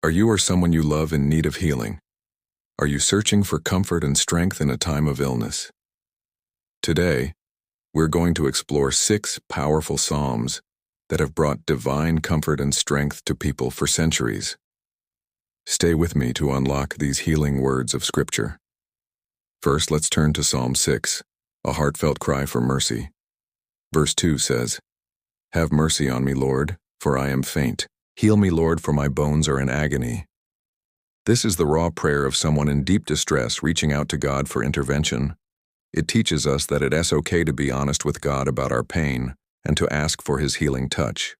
Are you or someone you love in need of healing? Are you searching for comfort and strength in a time of illness? Today, we're going to explore 6 powerful psalms that have brought divine comfort and strength to people for centuries. Stay with me to unlock these healing words of Scripture. First, let's turn to Psalm 6, a heartfelt cry for mercy. Verse 2 says, "Have mercy on me, Lord, for I am faint. Heal me, Lord, for my bones are in agony." This is the raw prayer of someone in deep distress reaching out to God for intervention. It teaches us that it's okay to be honest with God about our pain and to ask for His healing touch.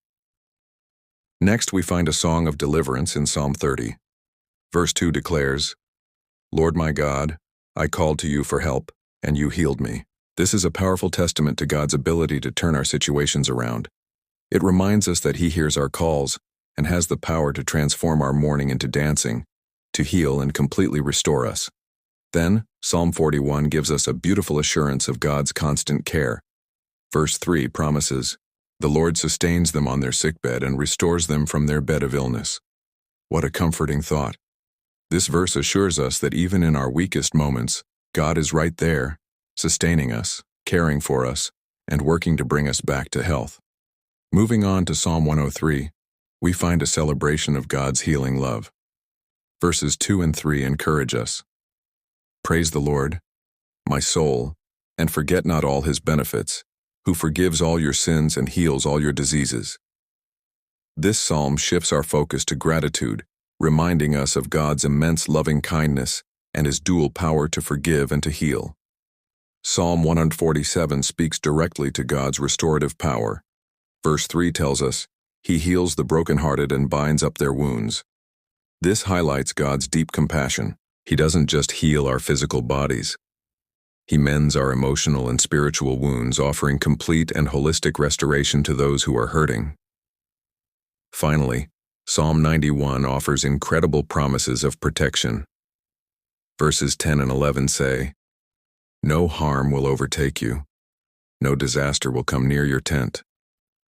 Next, we find a song of deliverance in Psalm 30. Verse 2 declares, "Lord my God, I called to you for help, and you healed me." This is a powerful testament to God's ability to turn our situations around. It reminds us that He hears our calls and has the power to transform our mourning into dancing, to heal and completely restore us. Then, Psalm 41 gives us a beautiful assurance of God's constant care. Verse 3 promises, "The Lord sustains them on their sickbed and restores them from their bed of illness." What a comforting thought. This verse assures us that even in our weakest moments, God is right there, sustaining us, caring for us, and working to bring us back to health. Moving on to Psalm 103, we find a celebration of God's healing love. Verses 2 and 3 encourage us. "Praise the Lord, my soul, and forget not all His benefits, who forgives all your sins and heals all your diseases." This psalm shifts our focus to gratitude, reminding us of God's immense loving kindness and His dual power to forgive and to heal. Psalm 147 speaks directly to God's restorative power. Verse 3 tells us, "He heals the brokenhearted and binds up their wounds." This highlights God's deep compassion. He doesn't just heal our physical bodies. He mends our emotional and spiritual wounds, offering complete and holistic restoration to those who are hurting. Finally, Psalm 91 offers incredible promises of protection. Verses 10 and 11 say, "No harm will overtake you. No disaster will come near your tent.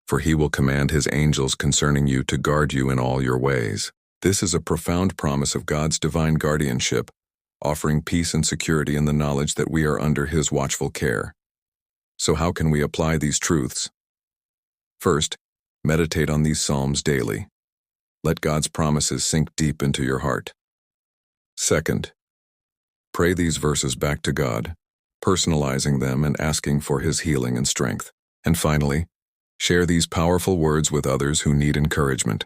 For He will command His angels concerning you to guard you in all your ways." This is a profound promise of God's divine guardianship, offering peace and security in the knowledge that we are under His watchful care. So how can we apply these truths? First, meditate on these psalms daily. Let God's promises sink deep into your heart. Second, pray these verses back to God, personalizing them and asking for His healing and strength. And finally, share these powerful words with others who need encouragement.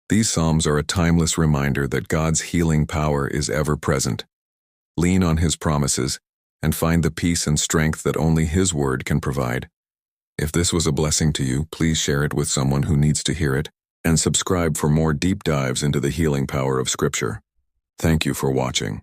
These psalms are a timeless reminder that God's healing power is ever present. Lean on His promises and find the peace and strength that only His word can provide. If this was a blessing to you, please share it with someone who needs to hear it, and subscribe for more deep dives into the healing power of Scripture. Thank you for watching.